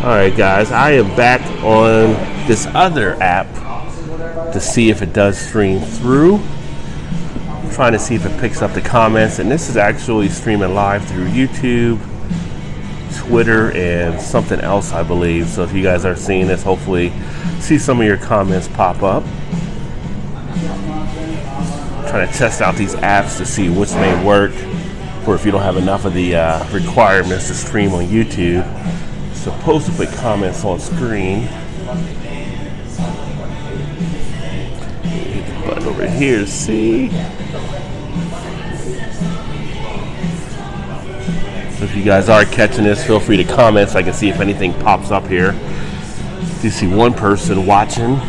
Alright guys, I am back on this other app to see if it does stream through. I'm trying to see if it picks up the comments, and this is actually streaming live through YouTube, Twitter, and something else I believe. So if you guys are seeing this, hopefully see some of your comments pop up. I'm trying to test out these apps to see which may work, or if you don't have enough of the requirements to stream on YouTube. Supposed to put comments on screen. Hit the button over here to see. So if you guys are catching this, feel free to comment so I can see if anything pops up here. You see one person watching.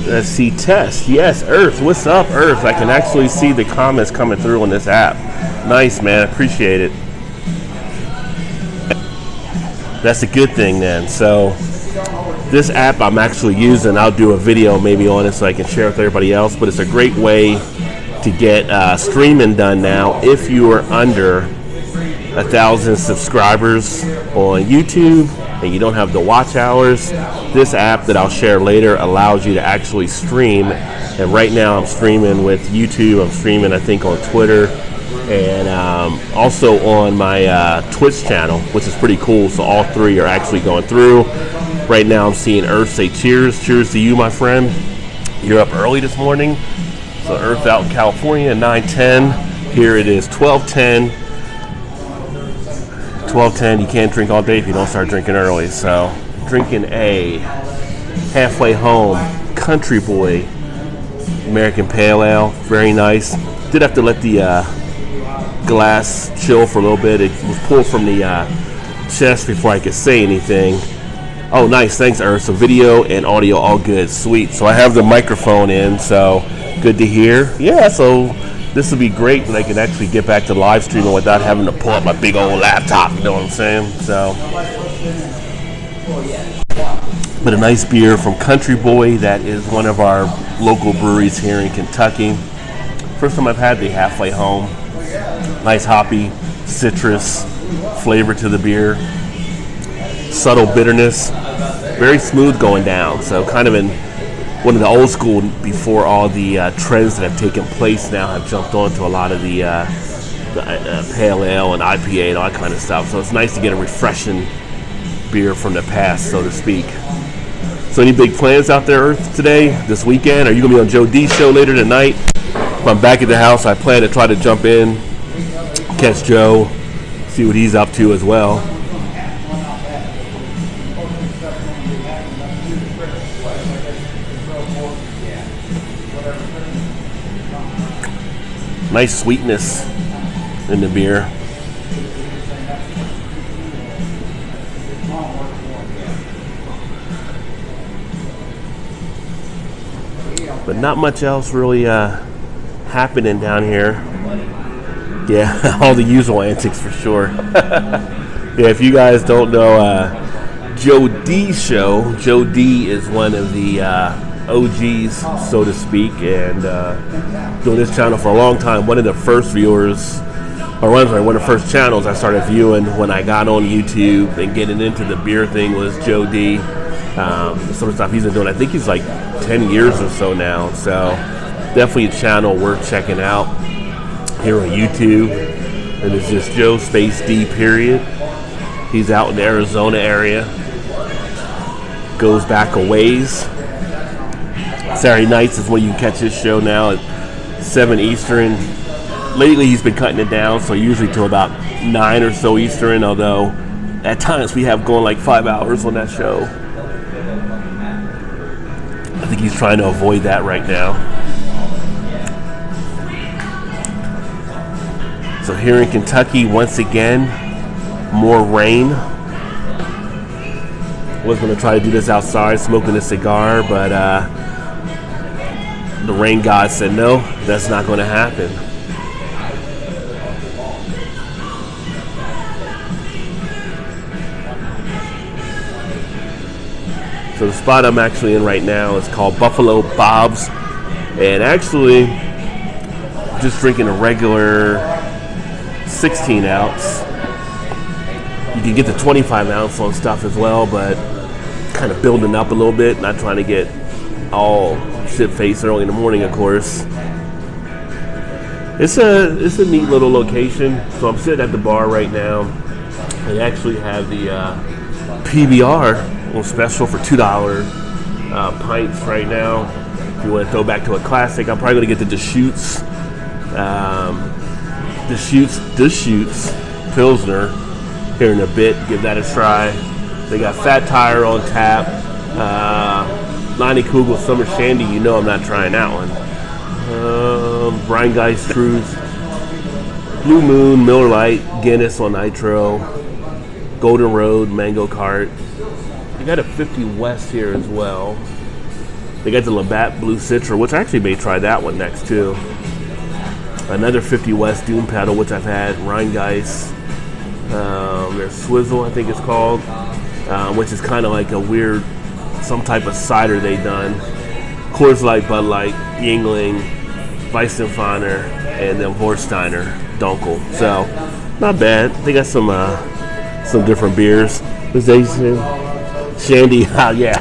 Let's see, test. Yes, Earth. What's up, Earth? I can actually see the comments coming through on this app. Nice, man. Appreciate it. That's a good thing then. So this app I'm actually using, I'll do a video maybe on it so I can share with everybody else, but it's a great way to get streaming done now if you are under 1,000 subscribers on YouTube and you don't have the watch hours. This app that I'll share later allows you to actually stream, and right now I'm streaming with YouTube. I'm streaming I think on Twitter, and also on my Twitch channel, which is pretty cool. So all three are actually going through. Right now I'm seeing Earth say cheers. Cheers to you, my friend. You're up early this morning. So Earth out in California, 9:10. Here it is 12:10. 12:10, you can't drink all day if you don't start drinking early. So drinking a halfway home Country Boy American Pale Ale, very nice. Did have to let the glass chill for a little bit. It was pulled from the chest before I could say anything. Oh, nice, thanks, Earth. So video and audio all good, sweet. So I have the microphone in, so good to hear. Yeah, so this will be great when I can actually get back to live streaming without having to pull up my big old laptop, you know what I'm saying? So, but a nice beer from Country Boy. That is one of our local breweries here in Kentucky. First time I've had the halfway home. Nice hoppy, citrus flavor to the beer. Subtle bitterness. Very smooth going down. So kind of in one of the old school, before all the trends that have taken place now have jumped onto a lot of the pale ale and IPA and all that kind of stuff. So it's nice to get a refreshing beer from the past, so to speak. So any big plans out there, Earth, today, this weekend? Are you going to be on Joe D's show later tonight? If I'm back at the house, I plan to try to jump in, catch Joe, see what he's up to as well. Nice sweetness in the beer. But not much else really happening down here. Yeah, all the usual antics for sure. Yeah, if you guys don't know Joe D's show, Joe D is one of the OGs, so to speak, and doing this channel for a long time. One of the first viewers, or one of the first channels I started viewing when I got on YouTube and getting into the beer thing was Joe D. Some of the stuff he's been doing, I think he's like 10 years or so now. So definitely a channel worth checking out here on YouTube. And it's just Joe Space D period. He's out in the Arizona area. Goes back a ways. Saturday nights is when you can catch his show now at 7 Eastern. Lately he's been cutting it down, so usually to about 9 or so Eastern, although at times we have going like 5 hours on that show. I think he's trying to avoid that right now. So here in Kentucky, once again, more rain. Was going to try to do this outside, smoking a cigar, but the rain god said no, that's not going to happen. So the spot I'm actually in right now is called Buffalo Bob's, and actually just drinking a regular 16 ounce. You can get the 25 ounce on stuff as well, but kind of building up a little bit, not trying to get all shit-faced early in the morning, of course. It's a neat little location. So I'm sitting at the bar right now. They actually have the PBR on special for $2 pints right now. If you want to throw back to a classic, I'm probably going to get the Deschutes Pilsner here in a bit. Give that a try. They got Fat Tire on tap. Lonnie Kugel Summer Shandy. You know I'm not trying that one. Rheingeist Truth, Blue Moon, Miller Lite, Guinness on Nitro, Golden Road, Mango Cart. They got a 50 West here as well. They got the Labatt Blue Citra, which I actually may try that one next too. Another 50 West Doom Paddle, which I've had. Rheingeist. There's Swizzle, I think it's called, which is kind of like a weird, some type of cider they done. Coors Light, Bud Light, Yingling, Weissenfahner, and then Vorsteiner Dunkel. So not bad. They got some different beers. What's they say? Shandy. Yeah.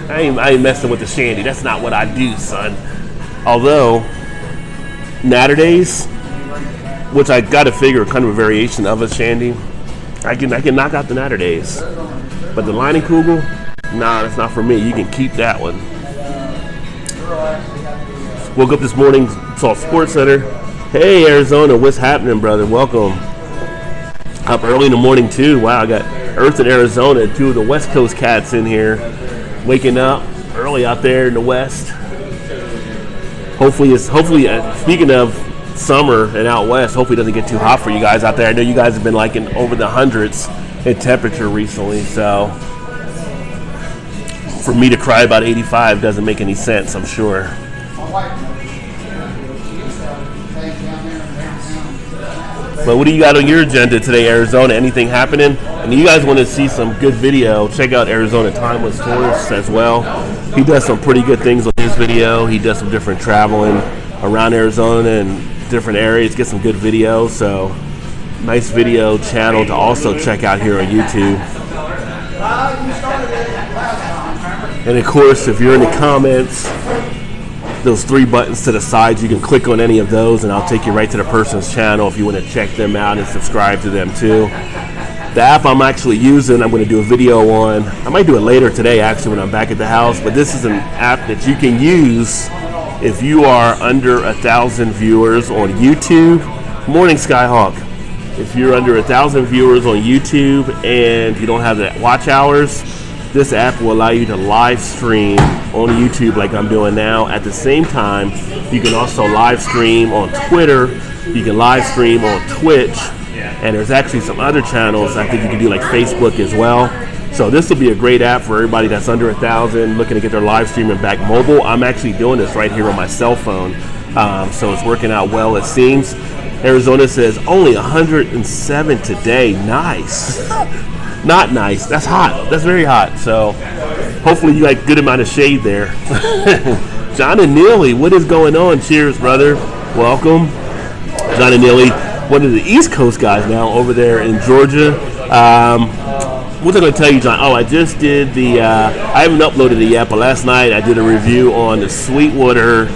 I ain't messing with the shandy. That's not what I do, son. Although Natterdays, which I got to figure kind of a variation of a shandy, I can knock out the Natterdays. But the Leinie Kugel, nah, that's not for me. You can keep that one. Woke up this morning, saw Sports Center. Hey, Arizona, what's happening, brother? Welcome. Up early in the morning, too. Wow, I got Earth in Arizona, two of the West Coast cats in here. Waking up early out there in the West. Hopefully, speaking of summer and out West, hopefully it doesn't get too hot for you guys out there. I know you guys have been like in over the hundreds in temperature recently, so for me to cry about 85 doesn't make any sense, I'm sure. But what do you got on your agenda today, Arizona? Anything happening? And you guys want to see some good video, check out Arizona Timeless Tourist as well. He does some pretty good things on his video. He does some different traveling around Arizona and different areas, get some good videos. So nice video channel to also check out here on YouTube. And of course, if you're in the comments, those three buttons to the sides, you can click on any of those and I'll take you right to the person's channel if you want to check them out and subscribe to them too. The app I'm actually using, I'm going to do a video on. I might do it later today actually when I'm back at the house, but this is an app that you can use if you are under 1,000 viewers on YouTube. Morning, Skyhawk. If you're under 1,000 viewers on YouTube and you don't have the watch hours, this app will allow you to live stream on YouTube like I'm doing now. At the same time, you can also live stream on Twitter. You can live stream on Twitch. And there's actually some other channels I think you can do like Facebook as well. So this will be a great app for everybody that's under 1,000 looking to get their live streaming back mobile. I'm actually doing this right here on my cell phone. So it's working out well, it seems. Arizona says only 107 today. Nice. Not nice. That's hot. That's very hot. So hopefully you got a good amount of shade there. John and Neely, what is going on? Cheers, brother. Welcome. John and Neely, one of the East Coast guys now over there in Georgia. What was I going to tell you, John? Oh, I just did the, I haven't uploaded it yet, but last night I did a review on the Sweetwater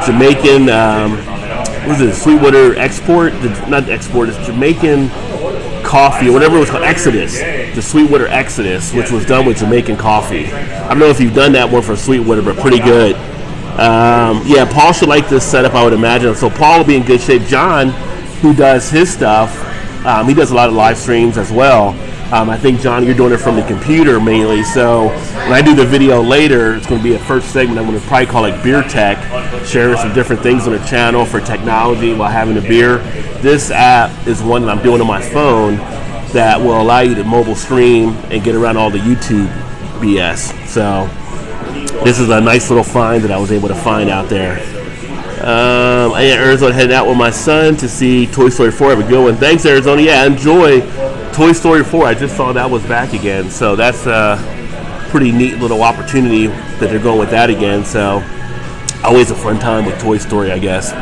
Jamaican, what is it, Sweetwater Export? Not Export, it's Jamaican coffee, or whatever it was called, Exodus. The Sweetwater Exodus, which was done with Jamaican coffee. I don't know if you've done that one for Sweetwater, but pretty good. Yeah, Paul should like this setup, I would imagine. So Paul will be in good shape. John, who does his stuff, he does a lot of live streams as well. I think, John, you're doing it from the computer mainly. So when I do the video later, it's going to be a first segment. I'm going to probably call it Beer Tech, sharing some different things on the channel for technology while having a beer. This app is one that I'm doing on my phone that will allow you to mobile stream and get around all the YouTube BS. So this is a nice little find that I was able to find out there. I am Arizona, heading out with my son to see Toy Story 4. Have a good one. Thanks, Arizona. Yeah, enjoy Toy Story 4. I just saw that was back again. So that's a pretty neat little opportunity that they're going with that again. So always a fun time with Toy Story, I guess.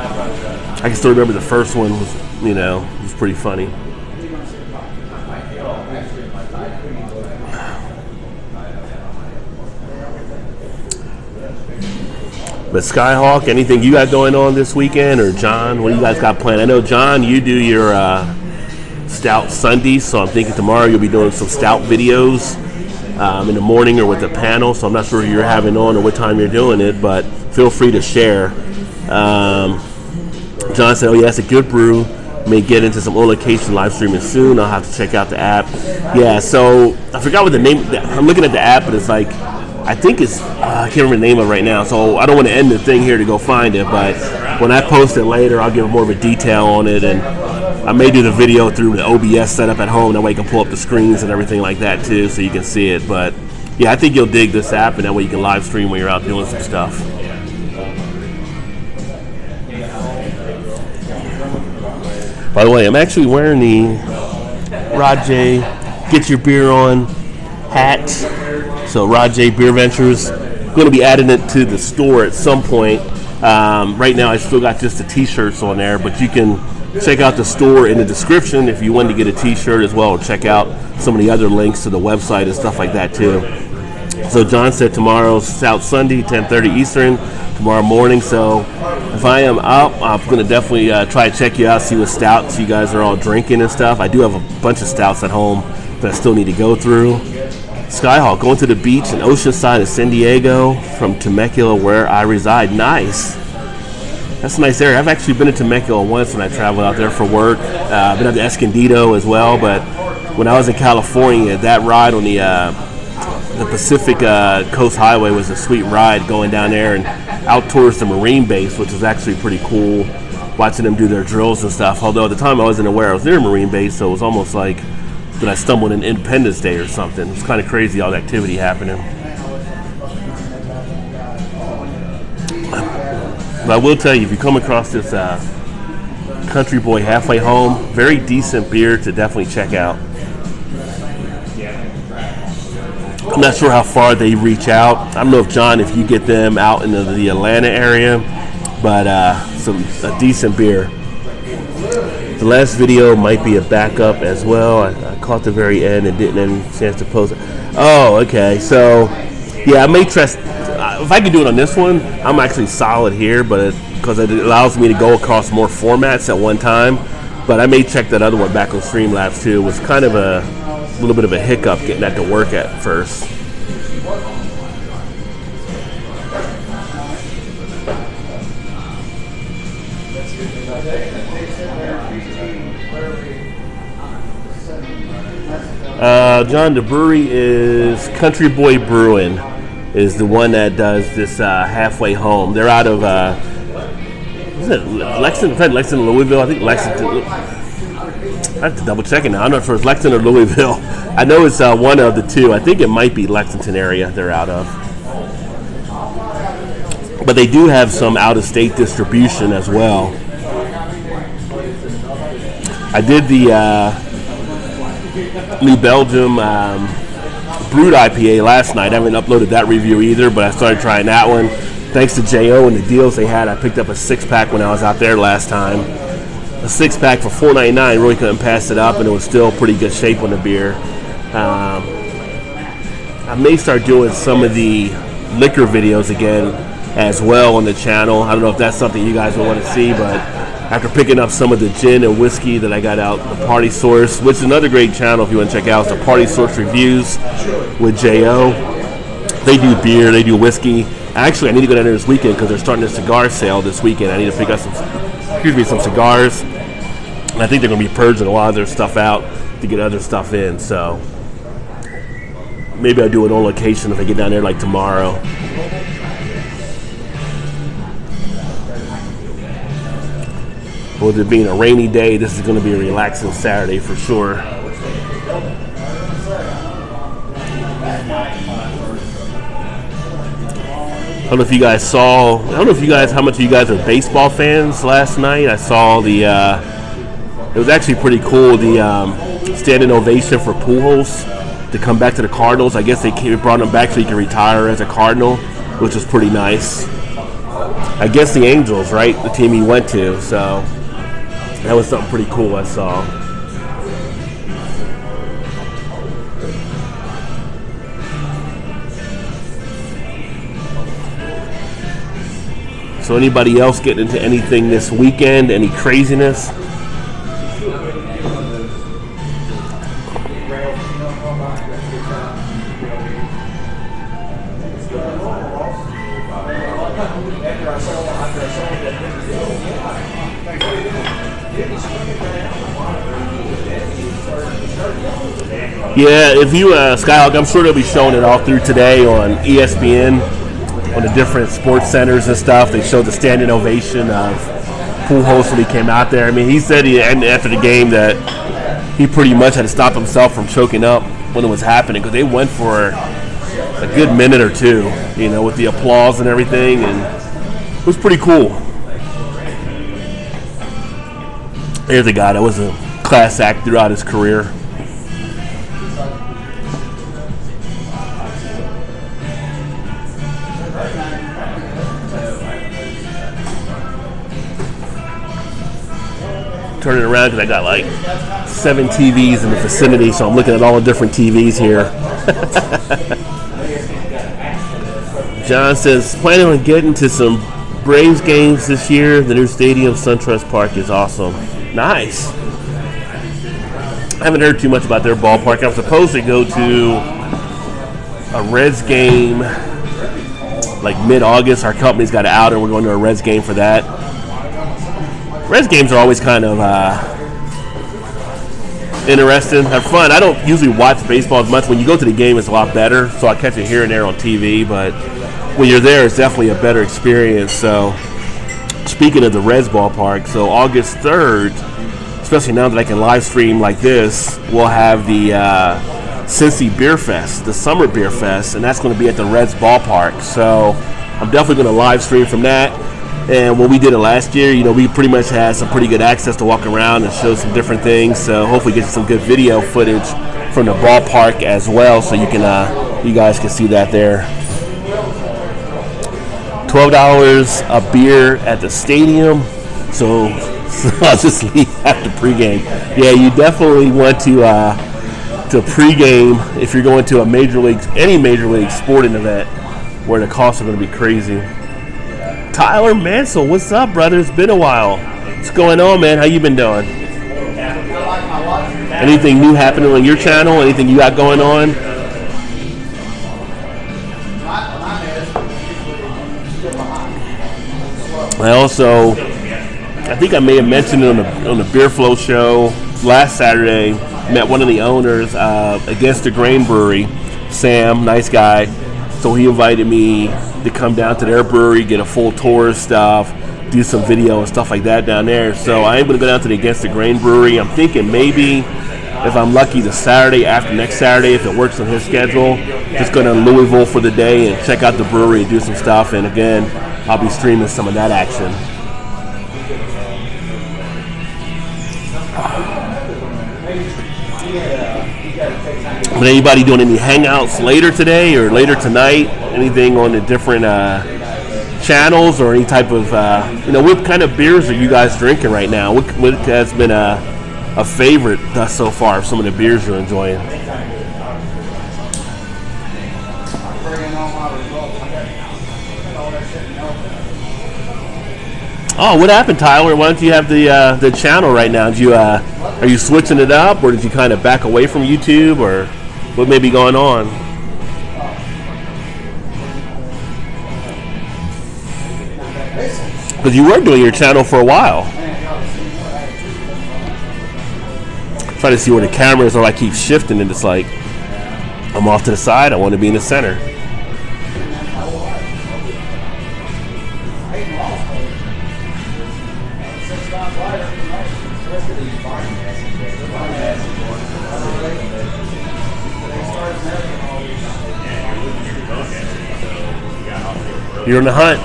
I can still remember the first one was, was pretty funny. But Skyhawk, anything you got going on this weekend? Or John, what do you guys got planned? I know, John, you do your Stout Sundays, so I'm thinking tomorrow you'll be doing some Stout videos in the morning or with a panel, so I'm not sure who you're having on or what time you're doing it, but feel free to share. John said, oh yeah, that's a good brew. May get into some on-location live streaming soon. I'll have to check out the app. Yeah, so I forgot what the name, I'm looking at the app, but it's like, I think it's, I can't remember the name of it right now, so I don't want to end the thing here to go find it, but when I post it later, I'll give more of a detail on it, and I may do the video through the OBS setup at home. That way you can pull up the screens and everything like that too, so you can see it. But yeah, I think you'll dig this app, and that way you can live stream when you're out doing some stuff. By the way, I'm actually wearing the Rajay Get Your Beer On hat. So Rajay BeerVentures, going to be adding it to the store at some point. Right now I still got just the t-shirts on there, but you can check out the store in the description if you want to get a t-shirt as well, or check out some of the other links to the website and stuff like that too. So John said tomorrow's Stout Sunday, 10:30 Eastern, tomorrow morning. So if I am up, I'm going to definitely try to check you out, see what stouts you guys are all drinking and stuff. I do have a bunch of stouts at home that I still need to go through. Skyhawk, going to the beach in Oceanside of San Diego from Temecula, where I reside. Nice. That's a nice area. I've actually been to Temecula once when I traveled out there for work. I've been out to Escondido as well, but when I was in California, that ride on the Pacific Coast Highway was a sweet ride, going down there and out towards the Marine base, which was actually pretty cool, watching them do their drills and stuff. Although at the time I wasn't aware I was near a Marine base, so it was almost like that I stumbled in Independence Day or something. It's kind of crazy, all the activity happening. But I will tell you, if you come across this Country Boy Halfway Home, very decent beer to definitely check out. I'm not sure how far they reach out. I don't know if, John, if you get them out in the Atlanta area, but a decent beer. The last video might be a backup as well. I caught the very end and didn't have a chance to post it. Oh, okay. So, yeah, I may trust. If I could do it on this one, I'm actually solid here, but because it allows me to go across more formats at one time. But I may check that other one back on Streamlabs too. It was kind of a little bit of a hiccup getting that to work at first. John, the brewery is Country Boy Brewing, is the one that does this halfway home. They're out of is it Lexington, Louisville? I think Lexington. I have to double check it now. I'm not sure if it's Lexington or Louisville. I know it's one of the two. I think it might be Lexington area they're out of. But they do have some out-of-state distribution as well. I did the New Belgium Brewed IPA last night. I haven't uploaded that review either, but I started trying that one. Thanks to J.O. and the deals they had, I picked up a 6-pack when I was out there last time. A 6-pack for $4.99, really couldn't pass it up, and it was still pretty good shape on the beer. I may start doing some of the liquor videos again as well on the channel. I don't know if that's something you guys will want to see, but after picking up some of the gin and whiskey that I got out, the Party Source, which is another great channel if you want to check out, it's the Party Source Reviews with J.O. They do beer, they do whiskey. Actually, I need to go down there this weekend because they're starting a cigar sale this weekend. I need to pick up some cigars. And I think they're going to be purging a lot of their stuff out to get other stuff in. So maybe I'll do it on location if I get down there like tomorrow. With it being a rainy day, this is going to be a relaxing Saturday for sure. I don't know if you guys saw, how much of you guys are baseball fans last night. I saw the, it was actually pretty cool, the standing ovation for Pujols to come back to the Cardinals. I guess they brought him back so he can retire as a Cardinal, which was pretty nice. I guess the Angels, right? The team he went to. So that was something pretty cool I saw. So anybody else getting into anything this weekend? Any craziness? Yeah, if you Skyhawk, I'm sure they'll be showing it all through today on ESPN, on the different sports centers and stuff. They showed the standing ovation of Pujols when he came out there. I mean, he said after the game that he pretty much had to stop himself from choking up when it was happening, because they went for a good minute or two, you know, with the applause and everything, and it was pretty cool. There's a guy that was a class act throughout his career. Turning around because I got like 7 TVs in the vicinity, so I'm looking at all the different TVs here. John says, planning on getting to some Braves games this year. The new stadium, SunTrust Park, is awesome. Nice. I haven't heard too much about their ballpark. I'm supposed to go to a Reds game like mid-August. Our company's got an outer. We're going to a Reds game for that. Reds games are always kind of interesting, have fun. I don't usually watch baseball as much. When you go to the game, it's a lot better, so I catch it here and there on TV, but when you're there, it's definitely a better experience. So speaking of the Reds ballpark, so August 3rd, especially now that I can live stream like this, we'll have the Cincy Beer Fest, the Summer Beer Fest, and that's going to be at the Reds ballpark. So I'm definitely going to live stream from that. And when we did it last year, you know, we pretty much had some pretty good access to walk around and show some different things. So hopefully get some good video footage from the ballpark as well, so you can, you guys can see that there. $12 a beer at the stadium. So I'll just leave after pregame. Yeah, you definitely want to pregame if you're going to any major league sporting event where the costs are going to be crazy. Tyler Mansell, what's up, brother? It's been a while. What's going on, man? How you been doing? Anything new happening on your channel? Anything you got going on? I think I may have mentioned it on the Beer Flow show last Saturday. Met one of the owners Against the Grain Brewery, Sam, nice guy. So he invited me to come down to their brewery, get a full tour of stuff, do some video and stuff like that down there. So I am going to go down to the Against the Grain Brewery. I'm thinking maybe, if I'm lucky, the Saturday after next Saturday, if it works on his schedule, just go to Louisville for the day and check out the brewery and do some stuff. And again, I'll be streaming some of that action. But anybody doing any hangouts later today or later tonight? Anything on the different channels or any type of, what kind of beers are you guys drinking right now? What has been a favorite thus so far of some of the beers you're enjoying? Oh, what happened, Tyler? Why don't you have the channel right now? Are you switching it up, or did you kind of back away from YouTube, or what may be going on? Because you were doing your channel for a while. Try to see where the cameras are. I keep shifting, and it's like I'm off to the side. I want to be in the center. You're on the hunt.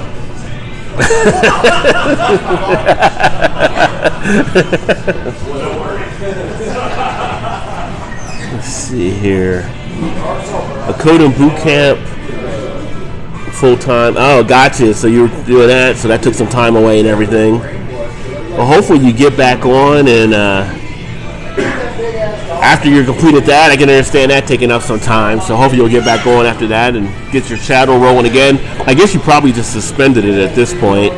Let's see here. A code in boot camp Full time. Oh, gotcha. So you were doing that. So that took some time away and everything. Well, hopefully you get back on, and after you're completed that, I can understand that taking up some time. So hopefully you'll get back on after that and get your channel rolling again. I guess you probably just suspended it at this point.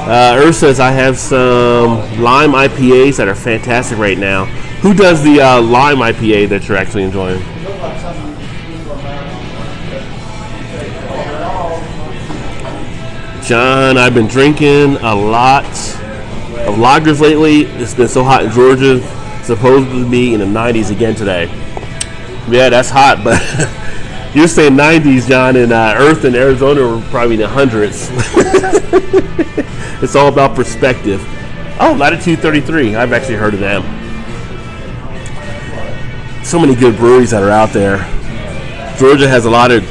Earth says, I have some lime IPAs that are fantastic right now. Who does the lime IPA that you're actually enjoying? John, I've been drinking a lot of lagers lately. It's been so hot in Georgia. Supposed to be in the 90s again today. Yeah, that's hot, but you're saying 90s, John, and Earth in Arizona were probably in the hundreds. It's all about perspective. Oh, Latitude 33. I've actually heard of them. So many good breweries that are out there. Georgia has a lot of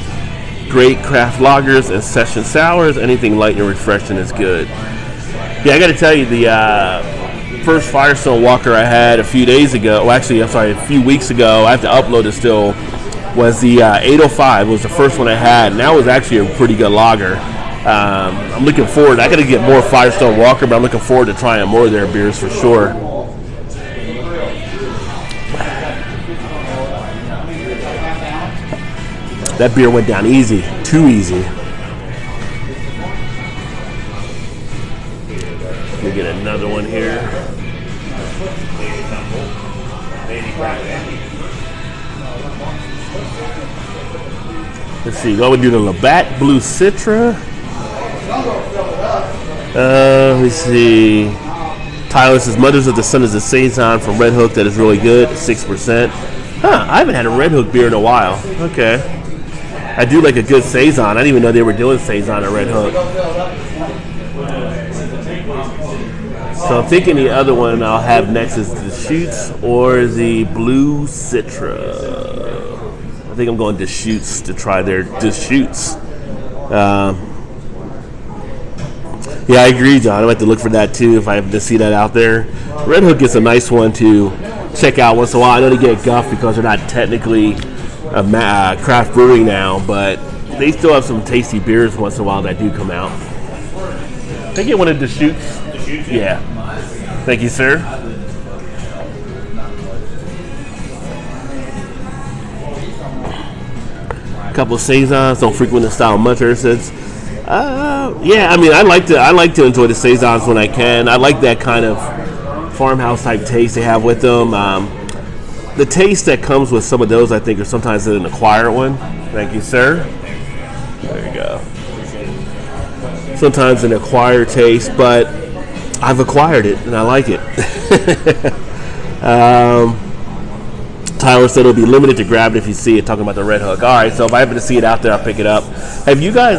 great craft lagers and session sours. Anything light and refreshing is good. Yeah, I got to tell you, the first Firestone Walker I had a few days ago, well, actually, I'm sorry, a few weeks ago, I have to upload it still, was the 805. It was the first one I had, and that was actually a pretty good lager. I'm looking forward. I got to get more Firestone Walker, but I'm looking forward to trying more of their beers for sure. That beer went down easy, too easy. Let me get another one here. Let's see, go and do the Labatt Blue Citra. Let me see. Tyler says, Mothers of the Sun is a Saison from Red Hook that is really good, 6%. Huh, I haven't had a Red Hook beer in a while. Okay. I do like a good Saison. I didn't even know they were doing Saison at Red Hook. So I'm thinking the other one I'll have next is the Deschutes or the Blue Citra. I think I'm going Deschutes to try their Deschutes. Yeah, I agree, John. I might have to look for that too if I happen to see that out there. Red Hook is a nice one to check out once in a while. I know they get guffed because they're not technically a craft brewery now, but they still have some tasty beers once in a while that do come out. Can I get one of the Deschutes? Yeah. Thank you, sir. A couple of Saisons. Don't frequent the style much. Says, yeah. I mean, I like to enjoy the Saisons when I can. I like that kind of farmhouse type taste they have with them. The taste that comes with some of those, I think, are sometimes an acquired one. Thank you, sir. There you go. Sometimes an acquired taste, but I've acquired it and I like it. Tyler said it'll be limited to grab it if you see it, talking about the Red Hook. All right, so if I happen to see it out there, I'll pick it up. Have you guys,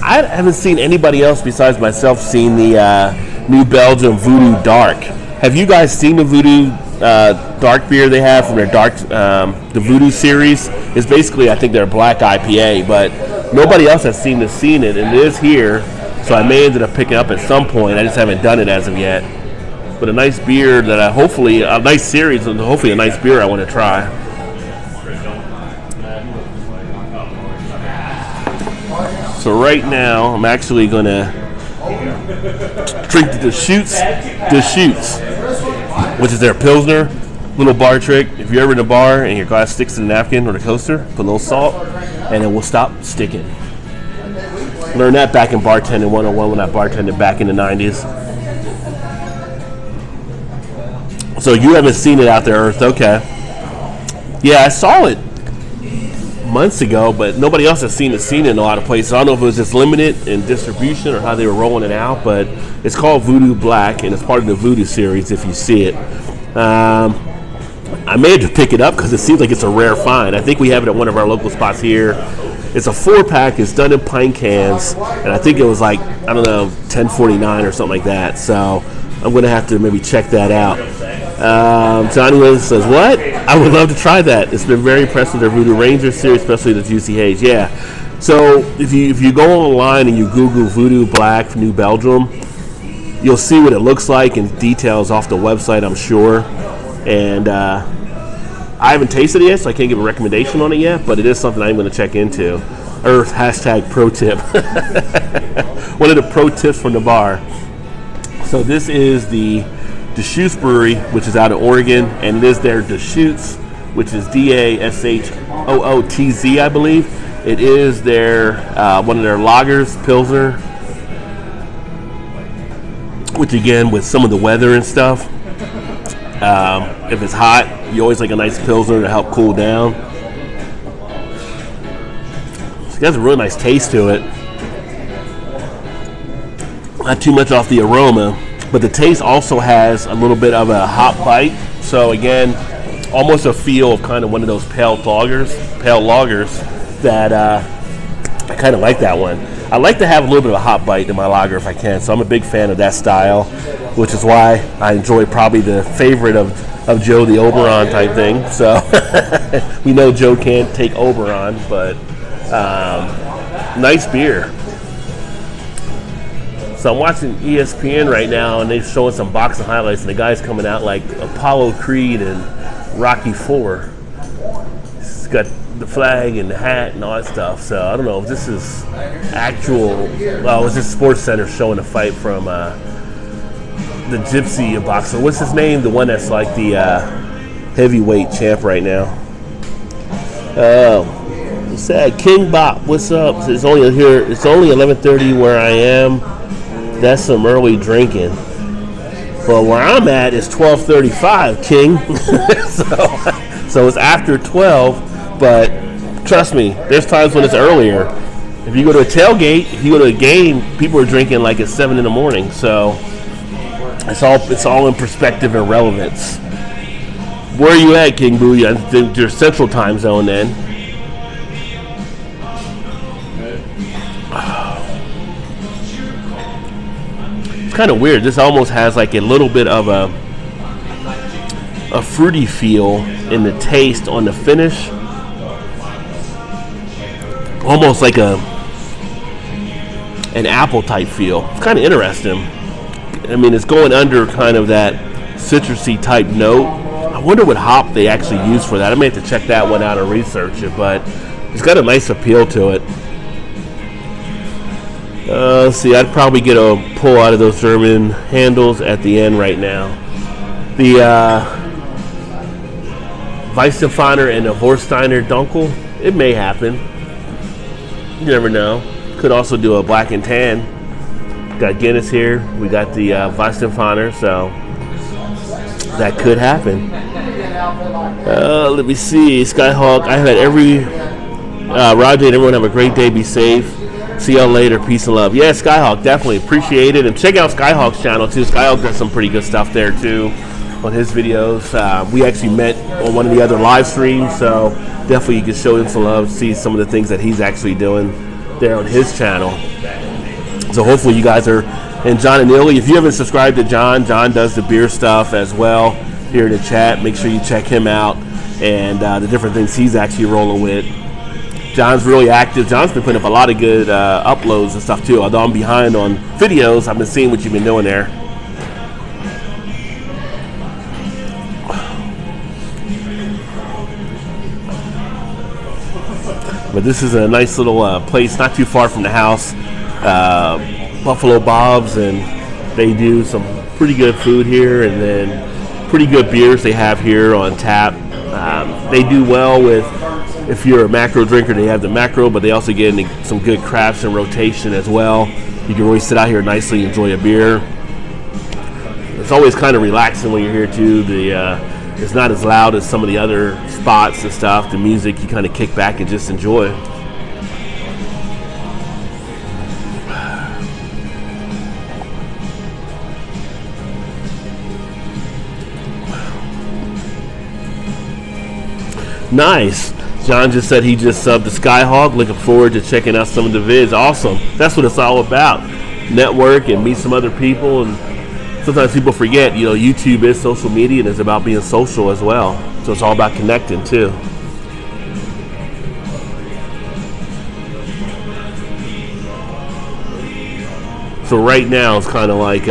I haven't seen anybody else besides myself seen the New Belgium Voodoo Dark. Have you guys seen the Voodoo dark beer they have from their the Voodoo series? It's basically, I think, their black IPA, but nobody else has seen it, and it is here, so I may end up picking up at some point. I just haven't done it as of yet. But a nice beer that a nice series, and hopefully a nice beer I want to try. So right now, I'm actually going to drink the Deschutes, which is their Pilsner. Little bar trick. If you're ever in a bar and your glass sticks to the napkin or the coaster, put a little salt, and it will stop sticking. Learned that back in bartending 101 when I bartended back in the 90s. So you haven't seen it out there, Earth. Okay. Yeah, I saw it months ago, but nobody else has seen it in a lot of places. I don't know if it was just limited in distribution or how they were rolling it out, but it's called Voodoo Black, and it's part of the Voodoo series if you see it. I may have to pick it up because it seems like it's a rare find. I think we have it at one of our local spots here. It's a 4-pack. It's done in pint cans, and I think it was like, I don't know, $10.49 or something like that. So I'm going to have to maybe check that out. Johnny Williams says, what? I would love to try that. It's been very impressive, their Voodoo Ranger series, especially the Juicy Haze. Yeah. So if you go online and you Google Voodoo Black New Belgium, you'll see what it looks like and details off the website, I'm sure. And I haven't tasted it yet, so I can't give a recommendation on it yet, but it is something I'm going to check into. earth, hashtag pro tip. One of the pro tips from the bar. So this is the Deschutes Brewery, which is out of Oregon, and it is their Deschutes, which is Dashootz, I believe. It is their one of their lagers, Pilsner, which again, with some of the weather and stuff, if it's hot, you always like a nice Pilsner to help cool down. So it has a really nice taste to it. Not too much off the aroma, but the taste also has a little bit of a hop bite. So again, almost a feel of kind of one of those pale lagers that I kind of like that one. I like to have a little bit of a hop bite in my lager if I can, so I'm a big fan of that style, which is why I enjoy probably the favorite of Joe, the Oberon type thing. So we know Joe can't take Oberon, but nice beer. So I'm watching ESPN right now, and they're showing some boxing highlights, and the guy's coming out like Apollo Creed and Rocky IV. He's got the flag and the hat and all that stuff. So I don't know if this is actual. Well, it was just Sports Center showing a fight from the Gypsy boxer. What's his name? The one that's like the heavyweight champ right now. He said, King Bop, what's up? So it's only here. It's only 11:30 where I am. That's some early drinking. Well, where I'm at is 12:35, King. so it's after 12, but trust me, there's times when it's earlier. If you go to a tailgate, if you go to a game, people are drinking like at 7 in the morning. So it's all in perspective and relevance. Where are you at, King Boo? Your central time zone then. Kind of weird. This almost has like a little bit of a fruity feel in the taste on the finish, almost like an apple type feel. It's kind of interesting. I mean, it's going under kind of that citrusy type note. I wonder what hop they actually use for that. I may have to check that one out and research it, but it's got a nice appeal to it. Let's see, I'd probably get a pull out of those German handles at the end right now. The Weissenfeiner and the Horsteiner Dunkel, it may happen. You never know. Could also do a black and tan. Got Guinness here. We got the Weissenfeiner, so that could happen. Let me see. Skyhawk, I had every... Roger and everyone have a great day. Be safe. See y'all later. Peace and love. Yeah, Skyhawk, definitely appreciate it. And check out Skyhawk's channel too. Skyhawk does some pretty good stuff there too on his videos. We actually met on one of the other live streams, so definitely you can show him some love, see some of the things that he's actually doing there on his channel. So hopefully you guys are, and John and Neely, if you haven't subscribed to John does the beer stuff as well here in the chat. Make sure you check him out and the different things he's actually rolling with. John's really active. John's been putting up a lot of good uploads and stuff too. Although I'm behind on videos, I've been seeing what you've been doing there. But this is a nice little place, not too far from the house. Buffalo Bob's, and they do some pretty good food here, and then pretty good beers they have here on tap. They do well with. If you're a macro drinker, they have the macro, but they also get into some good crafts and rotation as well. You can really sit out here nicely and enjoy a beer. It's always kind of relaxing when you're here too. It's not as loud as some of the other spots and stuff. The music, you kind of kick back and just enjoy. Nice. John just said he just subbed to Skyhawk. Looking forward to checking out some of the vids. Awesome. That's what it's all about. Network and meet some other people. And sometimes people forget, YouTube is social media and it's about being social as well. So it's all about connecting too. So right now it's kind of like,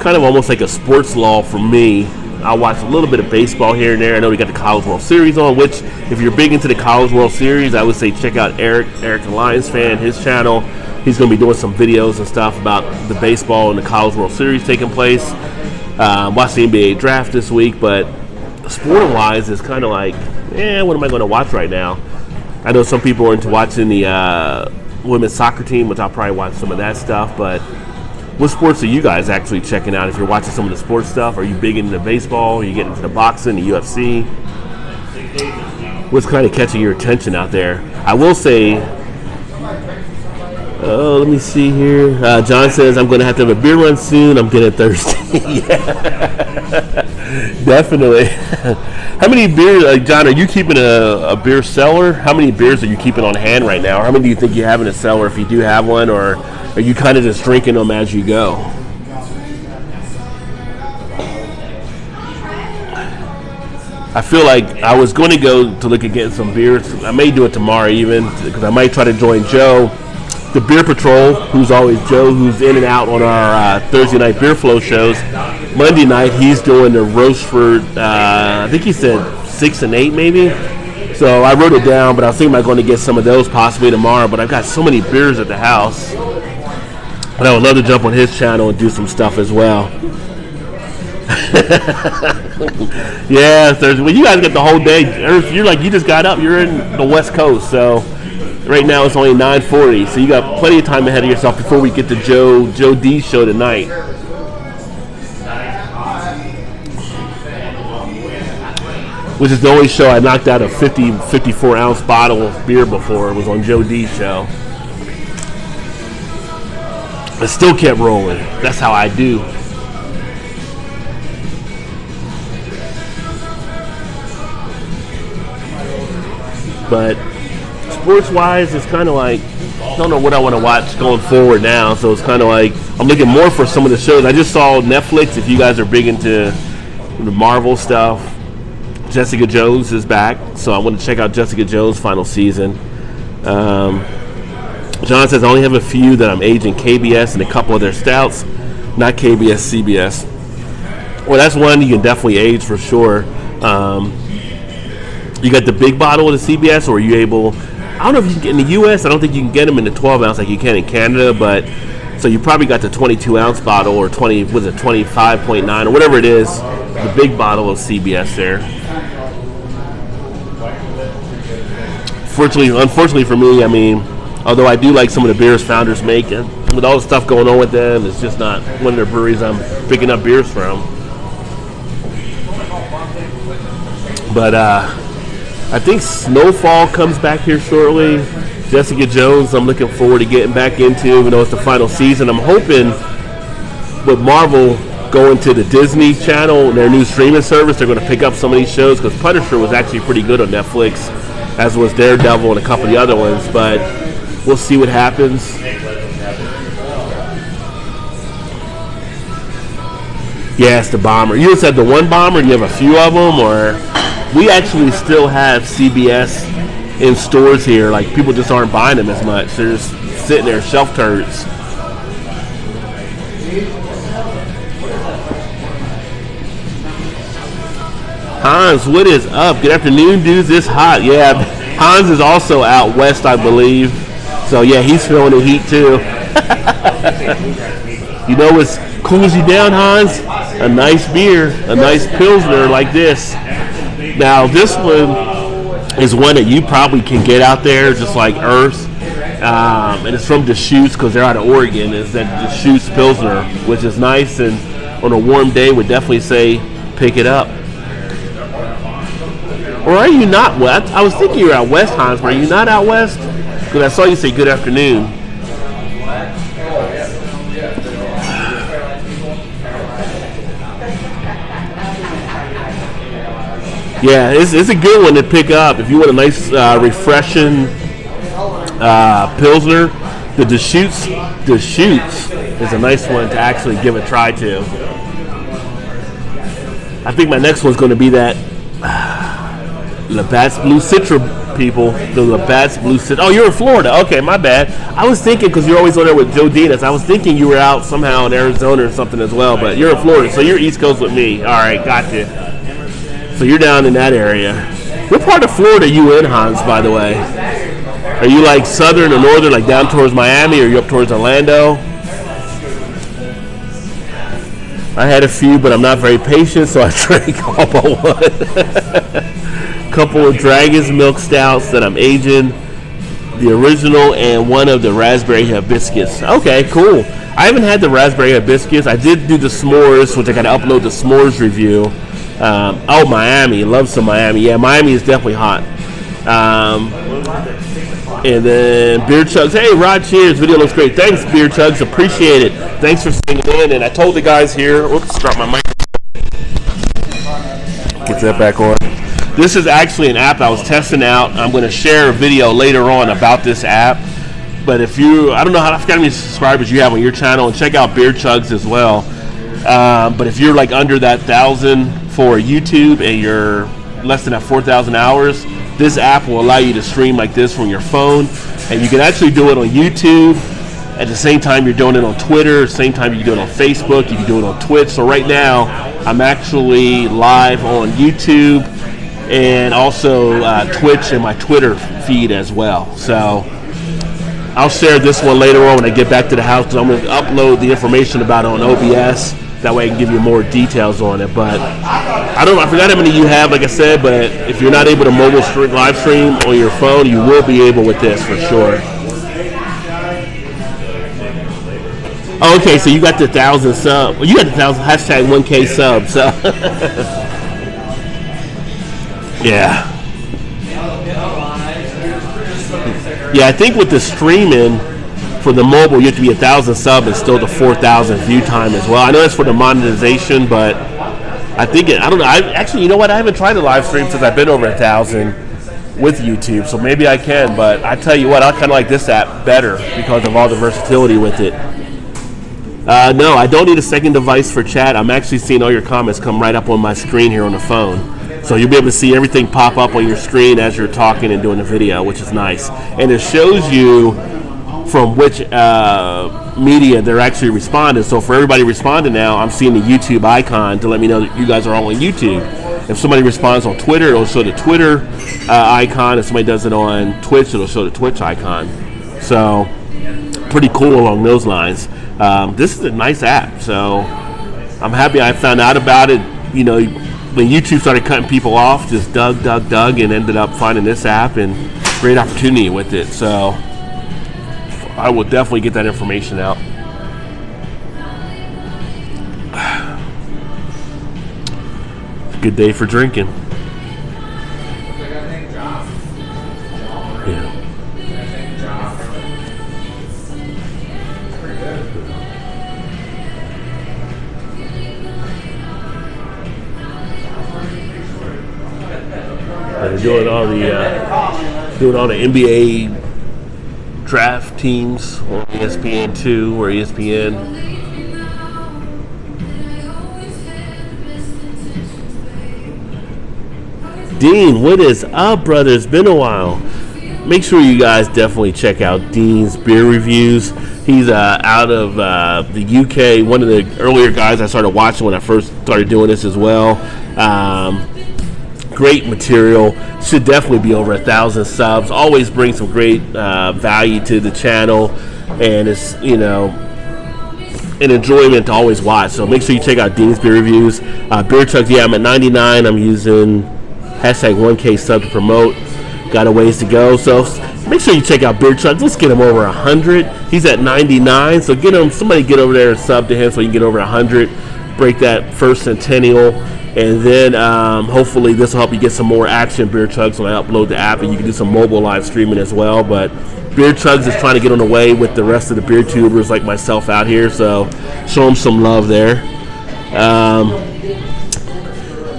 almost like a sports law for me I'll watch a little bit of baseball here and there. I know we got the College World Series on, which if you're big into the College World Series, I would say check out Eric the Lions fan, his channel. He's going to be doing some videos and stuff about the baseball and the College World Series taking place. Watched the NBA draft this week, but sport-wise, it's kind of like, what am I going to watch right now? I know some people are into watching the women's soccer team, which I'll probably watch some of that stuff, but what sports are you guys actually checking out? If you're watching some of the sports stuff, are you big into baseball? Are you getting into the boxing, the UFC? What's kind of catching your attention out there? I will say, let me see here. John says, I'm going to have a beer run soon. I'm getting thirsty. Yeah, definitely. How many beers, John, are you keeping a beer cellar? How many beers are you keeping on hand right now? Or how many do you think you have in a cellar if you do have one? Or are you kind of just drinking them as you go? I feel like I was going to go to look at getting some beers. I may do it tomorrow even, because I might try to join Joe, the Beer Patrol, who's in and out on our Thursday night Beer Flow shows. Monday night, he's doing the Roastford, I think he said 6 and 8 maybe. So I wrote it down, but I was thinking about going to get some of those possibly tomorrow. But I've got so many beers at the house. But I would love to jump on his channel and do some stuff as well. Yeah, Thursday. Well, you guys get the whole day. You're like, you just got up. You're in the West Coast, so right now it's only 9:40. So you got plenty of time ahead of yourself before we get to Joe D's show tonight. Which is the only show I knocked out a 54-ounce bottle of beer before. It was on Joe D's show. I still kept rolling. That's how I do. But sports-wise, it's kind of like, I don't know what I want to watch going forward now. So it's kind of like, I'm looking more for some of the shows. I just saw Netflix, if you guys are big into the Marvel stuff, Jessica Jones is back. So I want to check out Jessica Jones' final season. John says, I only have a few that I'm aging KBS and a couple of their stouts, not KBS, CBS. Well, that's one you can definitely age for sure. You got the big bottle of the CBS, or are you able, I don't know if you can get in the U.S., I don't think you can get them in the 12 ounce like you can in Canada, but so you probably got the 22 ounce bottle or 25.9 or whatever it is, the big bottle of CBS there. Unfortunately for me, I mean, although I do like some of the beers Founders make, with all the stuff going on with them, it's just not one of their breweries I'm picking up beers from. But I think Snowfall comes back here shortly. Jessica Jones, I'm looking forward to getting back into, even though it's the final season. I'm hoping with Marvel going to the Disney Channel, their new streaming service, they're going to pick up some of these shows, because Punisher was actually pretty good on Netflix, as was Daredevil and a couple of the other ones, but we'll see what happens. Yeah, it's the bomber. You just had the one bomber, do you have a few of them, or we actually still have CBS in stores here, like people just aren't buying them as much. They're just sitting there, shelf turds. Hans, what is up? Good afternoon, dudes. It's hot. Yeah, Hans is also out west, I believe. So yeah, he's feeling the heat too. You know what cools you down, Hans? A nice beer, a nice Pilsner like this. Now this one is one that you probably can get out there, just like Earth. And it's from Deschutes, because they're out of Oregon. It's that Deschutes Pilsner, which is nice, and on a warm day would definitely say pick it up. Or are you not west? I was thinking you were out west, Hans, but are you not out west? Because I saw you say good afternoon. Yeah, it's a good one to pick up if you want a nice, refreshing Pilsner. The Deschutes is a nice one to actually give a try to. I think my next one's going to be that Labatt's Blue Citra people. The Labatt's Blue City. Oh, you're in Florida. Okay, my bad. I was thinking, because you're always on there with Joe Dinas, I was thinking you were out somehow in Arizona or something as well, but you're in Florida, so you're East Coast with me. All right, gotcha. So you're down in that area. What part of Florida are you in, Hans, by the way? Are you like southern or northern, like down towards Miami, or are you up towards Orlando? I had a few, but I'm not very patient, so I drank all but one. Couple of Dragon's Milk Stouts that I'm aging. The original and one of the Raspberry Hibiscus. Okay, cool. I haven't had the Raspberry Hibiscus. I did do the s'mores, which I got to upload the s'mores review. Oh, Miami. Love some Miami. Yeah, Miami is definitely hot. And then Beer Chugs. Hey, Rod, cheers. Video looks great. Thanks, Beer Chugs. Appreciate it. Thanks for staying in. And I told the guys here, oops, drop my mic. Get that back on. This is actually an app I was testing out. I'm going to share a video later on about this app. But if you, I don't know how many subscribers you have on your channel, and check out Beer Chugs as well. But if you're like under that 1,000 for YouTube and you're less than that 4,000 hours, this app will allow you to stream like this from your phone, and you can actually do it on YouTube at the same time you're doing it on Twitter, same time you can do it on Facebook, you can do it on Twitch. So right now, I'm actually live on YouTube and also Twitch and my Twitter feed as well. So I'll share this one later on when I get back to the house, because I'm going to upload the information about it on OBS. That way I can give you more details on it. But I forgot how many you have, like I said, but if you're not able to live stream on your phone, you will be able with this for sure. Oh, okay, so you got the 1,000 sub. Well, you got the 1,000 hashtag 1K sub. So yeah. Yeah, I think with the streaming for the mobile, you have to be 1,000 sub and still the 4,000 view time as well. I know it's for the monetization, but I think I don't know. Actually, you know what? I haven't tried a live stream since I've been over 1,000 with YouTube, so maybe I can. But I tell you what, I kind of like this app better because of all the versatility with it. No, I don't need a second device for chat. I'm actually seeing all your comments come right up on my screen here on the phone. So you'll be able to see everything pop up on your screen as you're talking and doing the video, which is nice. And it shows you from which media they're actually responding. So for everybody responding now, I'm seeing the YouTube icon to let me know that you guys are all on YouTube. If somebody responds on Twitter, it'll show the Twitter icon. If somebody does it on Twitch, it'll show the Twitch icon. So pretty cool along those lines. This is a nice app, so I'm happy I found out about it. You know, when YouTube started cutting people off, just dug, and ended up finding this app, and great opportunity with it. So I will definitely get that information out. Good day for drinking. Yeah. Doing all the NBA draft teams on ESPN2 or ESPN. Dean, what is up, brother? It's been a while. Make sure you guys definitely check out Dean's beer reviews. He's out of the UK, one of the earlier guys I started watching when I first started doing this as well. Great material. Should definitely be over 1,000 subs. Always brings some great value to the channel, and it's, you know, an enjoyment to always watch. So make sure you check out Dean's beer reviews. Beer Chugs, yeah, I'm at 99. I'm using hashtag 1K sub to promote. Got a ways to go. So make sure you check out Beer Chugs. Let's get him over 100. He's at 99. So somebody get over there and sub to him so you can get over 100. Break that first centennial. And then hopefully this will help you get some more action, Beer Chugs, when I upload the app, and you can do some mobile live streaming as well. But Beer Chugs is trying to get on the way with the rest of the beer tubers like myself out here, so show them some love there.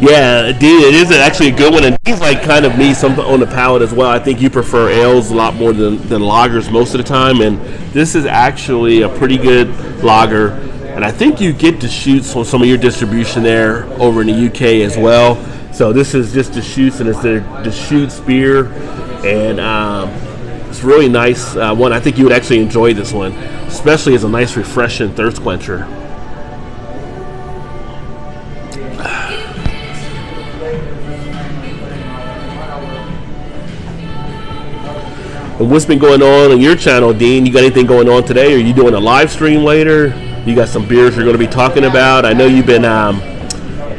Yeah, Dean, it is actually a good one, and Dean's like kind of me something on the palate as well. I think you prefer ales a lot more than lagers most of the time, and this is actually a pretty good lager. And I think you get Deschutes on some of your distribution there over in the UK as well. So this is just Deschutes, and it's their Deschutes beer. and it's really nice one. I think you would actually enjoy this one, especially as a nice, refreshing thirst quencher. And what's been going on your channel, Dean? You got anything going on today? Are you doing a live stream later? You got some beers you're going to be talking about? I know you've been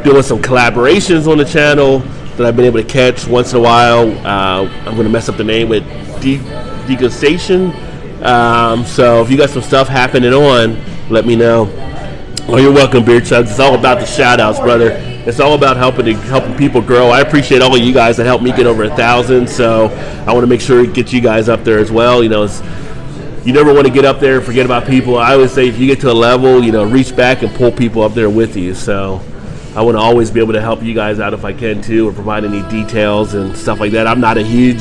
doing some collaborations on the channel that I've been able to catch once in a while. I'm going to mess up the name with Degustation. So if you got some stuff happening on, let me know. Oh, you're welcome, Beer Chugs. It's all about the shout outs, brother. It's all about helping people grow. I appreciate all of you guys that helped me get over 1,000. So I want to make sure to get you guys up there as well. You know, you never want to get up there and forget about people. I always say if you get to a level, you know, reach back and pull people up there with you. So I want to always be able to help you guys out if I can too, or provide any details and stuff like that. I'm not a huge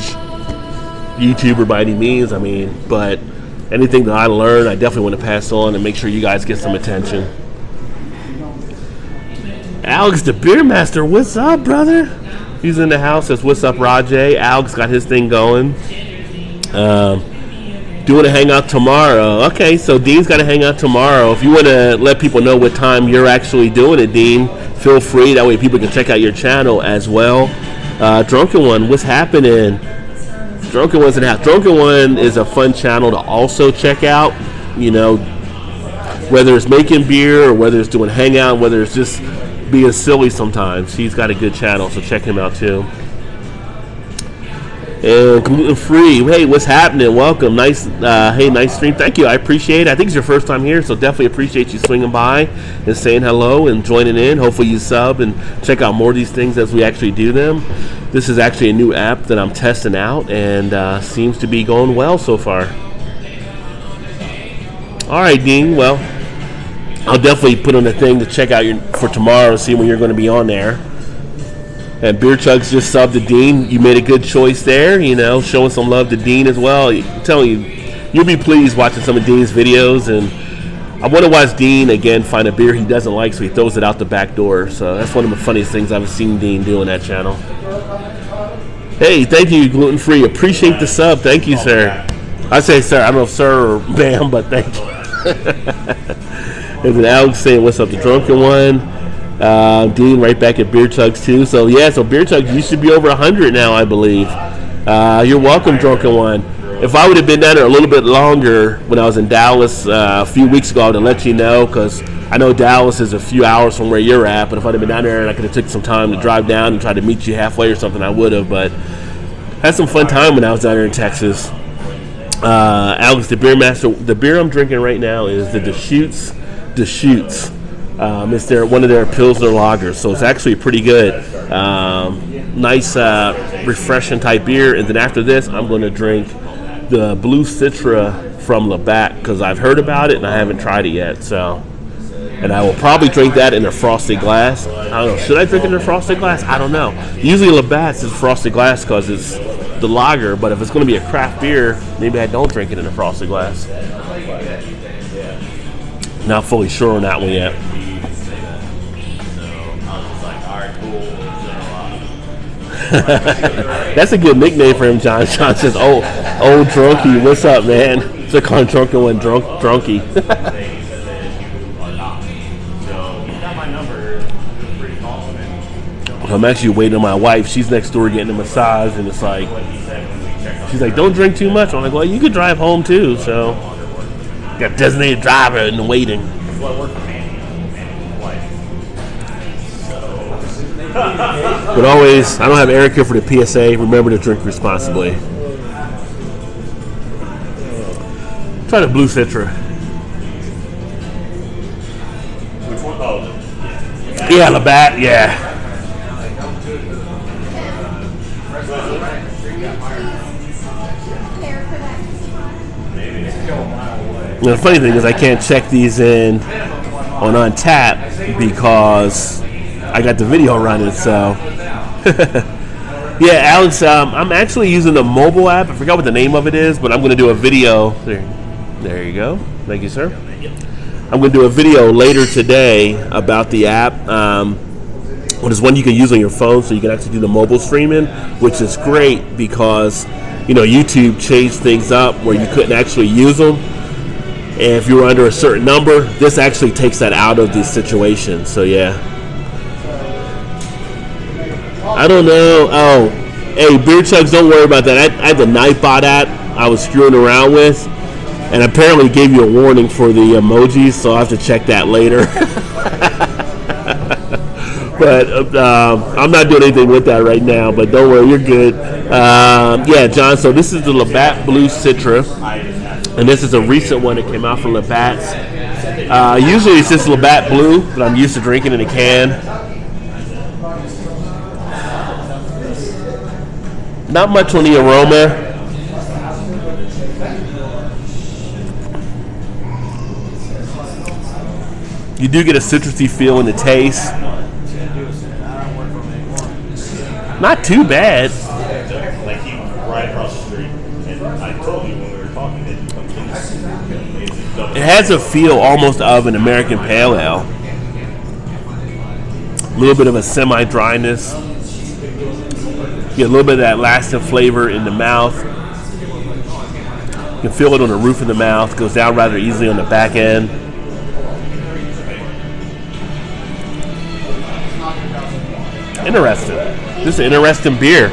YouTuber by any means. I mean, but anything that I learn, I definitely want to pass on and make sure you guys get some attention. Alex the Beer Master, what's up, brother? He's in the house. Says, what's up, Rajay? Alex got his thing going. Doing a hangout tomorrow. Okay, so Dean's got a hangout tomorrow. If you want to let people know what time you're actually doing it, Dean, feel free. That way people can check out your channel as well. Drunken One, what's happening? Drunken One's in the house. Drunken One is a fun channel to also check out. You know, whether it's making beer or whether it's doing hangout, whether it's just being silly sometimes. He's got a good channel, so check him out too. And gluten free. Hey, what's happening? Welcome. Nice. Hey, nice stream. Thank you. I appreciate it. I think it's your first time here, so definitely appreciate you swinging by and saying hello and joining in. Hopefully you sub and check out more of these things as we actually do them. This is actually a new app that I'm testing out, and seems to be going well so far. All right, Dean. Well, I'll definitely put on a thing to check out for tomorrow, see when you're going to be on there. And Beer Chugs just subbed to Dean. You made a good choice there, you know, showing some love to Dean as well. I'm telling you, you'll be pleased watching some of Dean's videos. And I want to watch Dean, again, find a beer he doesn't like, so he throws it out the back door. So that's one of the funniest things I've seen Dean do on that channel. Hey, thank you, Gluten Free. Appreciate the sub. Thank you, sir. I say sir. I don't know if sir or ma'am, but thank you. And then Alex saying, what's up, the Drunken One? Dean right back at Beer Chugs too. So yeah, so Beer Chugs, you should be over 100 now, I believe. You're welcome, Drunken One. If I would have been down there a little bit longer when I was in Dallas a few weeks ago, I would have let you know, because I know Dallas is a few hours from where you're at. But if I'd have been down there and I could have took some time to drive down and try to meet you halfway or something, I would have. But had some fun time when I was down there in Texas. Alex, the Beer Master. The beer I'm drinking right now is the Deschutes. It's one of their Pilsner lagers, so it's actually pretty good. Nice, refreshing type beer. And then after this, I'm going to drink the Blue Citra from Labatt, because I've heard about it and I haven't tried it yet. So, and I will probably drink that in a frosted glass. I don't know. Should I drink it in a frosted glass? I don't know. Usually Labatt's is frosted glass because it's the lager, but if it's going to be a craft beer, maybe I don't drink it in a frosted glass. Not fully sure on that one yet. That's a good nickname for him, John. John says, old drunkie. What's up, man? It's a con Drunken One, drunkie. I'm actually waiting on my wife. She's next door getting a massage, and it's like, she's like, don't drink too much. I'm like, well, you could drive home too, so. Got a designated driver and waiting. But always, I don't have Erica for the PSA. Remember to drink responsibly. Try the Blue Citra. Which one? Oh, yeah, Labatt. Yeah. And the funny thing is, I can't check these in on Untap because I got the video running. So, yeah, Alex, I'm actually using the mobile app. I forgot what the name of it is, but I'm going to do a video. There you go. Thank you, sir. I'm going to do a video later today about the app. What is one you can use on your phone, so you can actually do the mobile streaming, which is great because YouTube changed things up where you couldn't actually use them. And if you were under a certain number, this actually takes that out of the situation. So yeah. I don't know. Oh, hey, Beer Chugs, don't worry about that. I had the Nightbot app I was screwing around with, and apparently gave you a warning for the emojis, so I'll have to check that later. But I'm not doing anything with that right now, but don't worry, you're good. Yeah, John, so this is the Labatt Blue Citra, and this is a recent one that came out from Labatt's. Usually it's just Labatt Blue, but I'm used to drinking in a can. Not much on the aroma. You do get a citrusy feel in the taste. Not too bad. Like he right across the street, and I told you when we were talking that he comes in. It has a feel almost of an American Pale Ale. A little bit of a semi-dryness. Get a little bit of that lasting flavor in the mouth. You can feel it on the roof of the mouth. Goes down rather easily on the back end. Interesting. This is an interesting beer.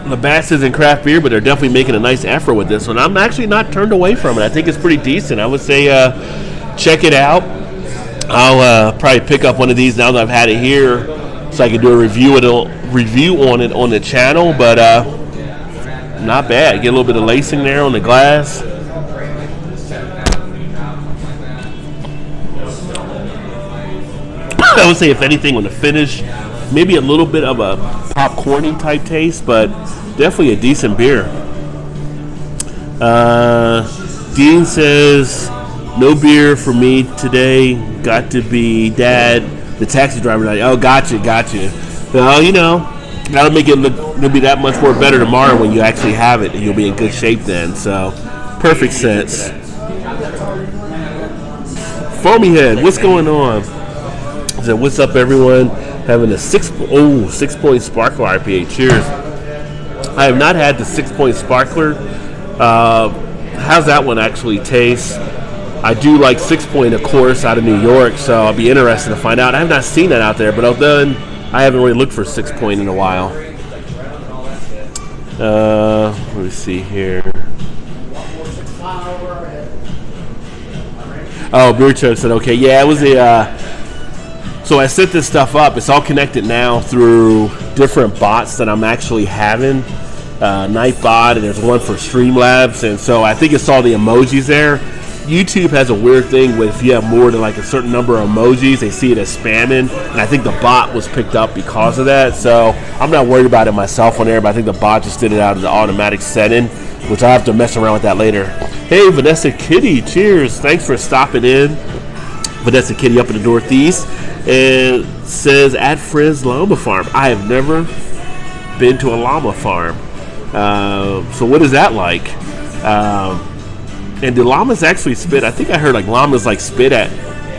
Labatt's isn't craft beer, but they're definitely making a nice effort with this one. I'm actually not turned away from it. I think it's pretty decent. I would say check it out. I'll probably pick up one of these now that I've had it here, so I can do a review on it on the channel. But not bad. Get a little bit of lacing there on the glass. I would say, if anything, on the finish, maybe a little bit of a popcorny type taste, but definitely a decent beer. Dean says, no beer for me today. Got to be Dad, the taxi driver. Like, oh, gotcha. Well, that'll make it look, it'll be that much more better tomorrow when you actually have it, and you'll be in good shape then. So, perfect sense. Foamy Head, what's going on? So what's up, everyone? Having a 6-point sparkler IPA. Cheers. I have not had the 6-point sparkler. How's that one actually taste? I do like 6-point, of course, out of New York, so I'll be interested to find out. I have not seen that out there, but I haven't really looked for 6-point in a while. Let me see here. Oh, Beer Chug said, okay. Yeah, it was so I set this stuff up. It's all connected now through different bots that I'm actually having. Nightbot, and there's one for Streamlabs, and so I think it's all the emojis there. YouTube has a weird thing with if you have more than like a certain number of emojis, they see it as spamming, and I think the bot was picked up because of that. So I'm not worried about it myself on there, but I think the bot just did it out of the automatic setting, which I have to mess around with that later. Hey, Vanessa Kitty, cheers. Thanks for stopping in. Vanessa Kitty up in the Northeast, and says at Friends Llama Farm. I have never been to a llama farm. So what is that like? And do llamas actually spit? I think I heard like llamas like spit at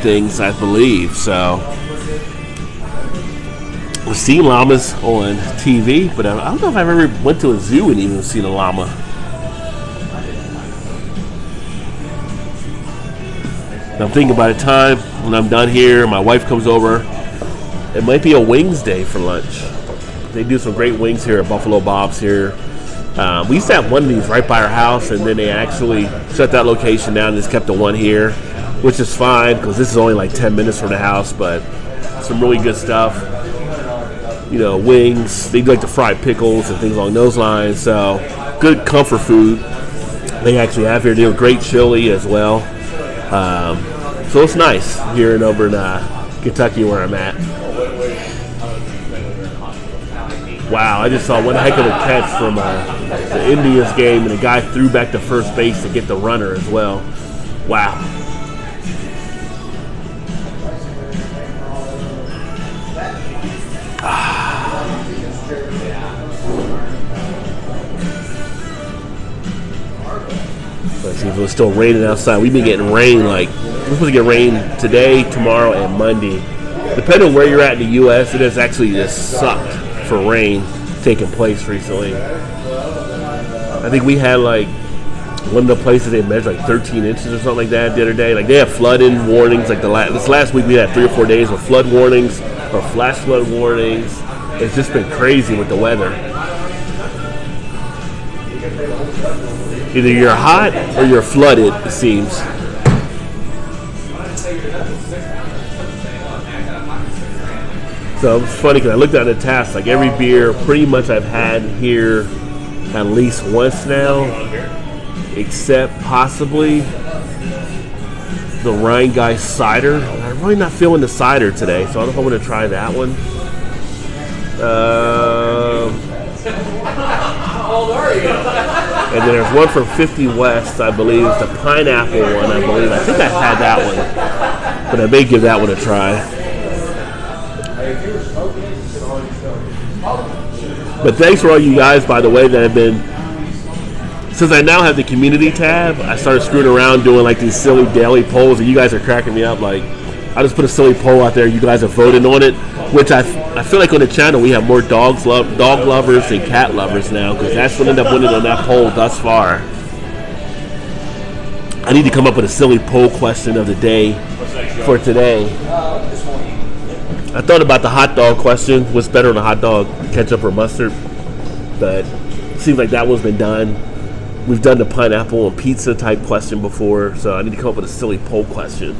things, I believe. So I've seen llamas on TV, but I don't know if I've ever went to a zoo and even seen a llama. I'm thinking by the time when I'm done here, my wife comes over, it might be a wings day for lunch. They do some great wings here at Buffalo Bob's here. We used to have one of these right by our house, and then they actually shut that location down and just kept the one here, which is fine because this is only like 10 minutes from the house, but some really good stuff. Wings. They do like the fried pickles and things along those lines, so good comfort food they actually have here. They do a great chili as well. So it's nice here and over in Kentucky where I'm at. Wow, I just saw one heck of a catch from the Indians game, and the guy threw back to first base to get the runner as well. Wow. Let's see if it was still raining outside. We've been getting rain we're supposed to get rain today, tomorrow, and Monday. Depending on where you're at in the U.S., it has actually just sucked for rain taken place recently. I think we had like one of the places they measured like 13 inches or something like that the other day. Like they have flooding warnings. Like this last week we had 3 or 4 days with flood warnings or flash flood warnings. It's just been crazy with the weather. Either you're hot or you're flooded, it seems. So it's funny because I looked at the task. Like every beer pretty much I've had here at least once now, except possibly the Rhinegeist cider. I'm really not feeling the cider today, so I don't know if I'm going to try that one. And then there's one from 50 West, I believe. It's the pineapple one, I believe. I think I've had that one, but I may give that one a try. But thanks for all you guys, by the way, that have been. Since I now have the community tab, I started screwing around doing like these silly daily polls, and you guys are cracking me up. Like, I just put a silly poll out there. You guys are voting on it, which I feel like on the channel we have more dog lovers than cat lovers now, because that's what ended up winning on that poll thus far. I need to come up with a silly poll question of the day for today. I thought about the hot dog question. What's better on a hot dog, ketchup or mustard? But it seems like that one's been done. We've done the pineapple and pizza type question before, so I need to come up with a silly poll question.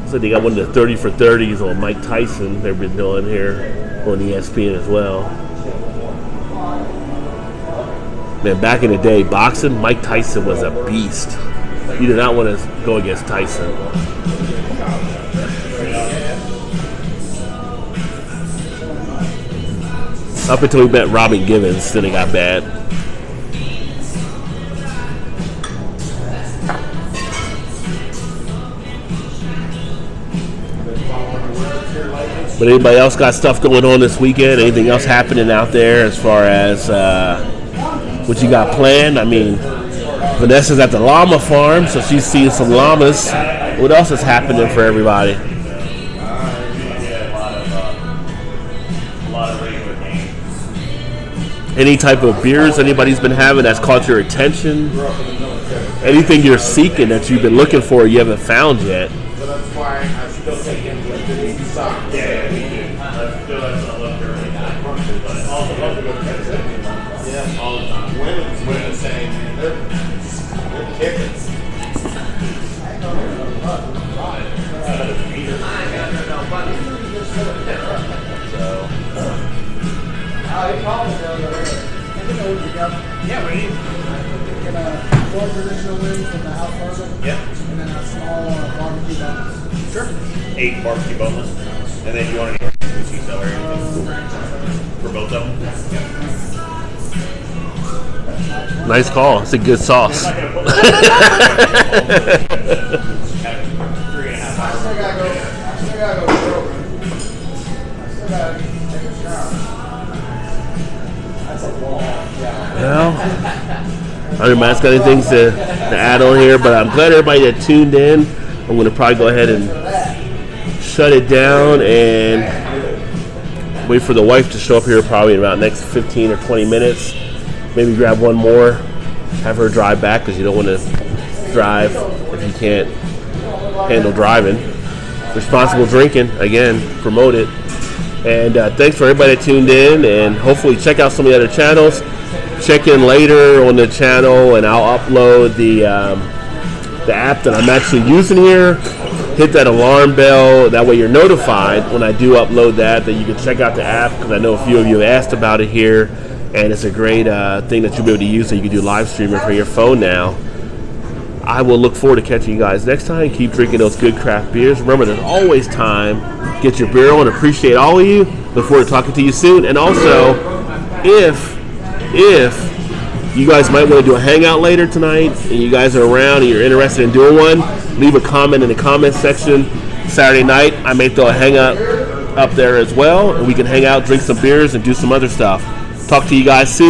So they got one of the 30 for 30s on Mike Tyson they've been doing here on ESPN as well. Man, back in the day, boxing, Mike Tyson was a beast. You do not want to go against Tyson. Up until we met Robin Givens, then it got bad. But anybody else got stuff going on this weekend? Anything else happening out there as far as what you got planned? I mean, Vanessa's at the llama farm, so she's seeing some llamas. What else is happening for everybody? Any type of beers anybody's been having that's caught your attention? Anything you're seeking that you've been looking for you haven't found yet? Yeah, what do you need? Get 4 traditional wings from the house barbecue. Yeah. And then a small barbecue boneless. Sure. 8 barbecue boneless. And then you want any sushi celery or anything? For both of them? Yeah. Nice call. It's a good sauce. I still gotta go through. I still gotta take a shower. That's a long shower. Well, I don't know if got anything to add on here, but I'm glad everybody that tuned in. I'm going to probably go ahead and shut it down and wait for the wife to show up here probably in about the next 15 or 20 minutes. Maybe grab one more, have her drive back because you don't want to drive if you can't handle driving. Responsible drinking, again, promote it. And thanks for everybody that tuned in, and hopefully check out some of the other channels. Check in later on the channel and I'll upload the app that I'm actually using here. Hit that alarm bell, that way you're notified when I do upload that you can check out the app, because I know a few of you have asked about it here, and it's a great thing that you'll be able to use so you can do live streaming from your phone now. I will look forward to catching you guys next time. Keep drinking those good craft beers. Remember, there's always time. Get your beer on. Appreciate all of you. Look forward to talking to you soon. And also, if you guys might want to do a hangout later tonight and you guys are around and you're interested in doing one, leave a comment in the comment section. Saturday night, I may throw a hangout up there as well, and we can hang out, drink some beers, and do some other stuff. Talk to you guys soon.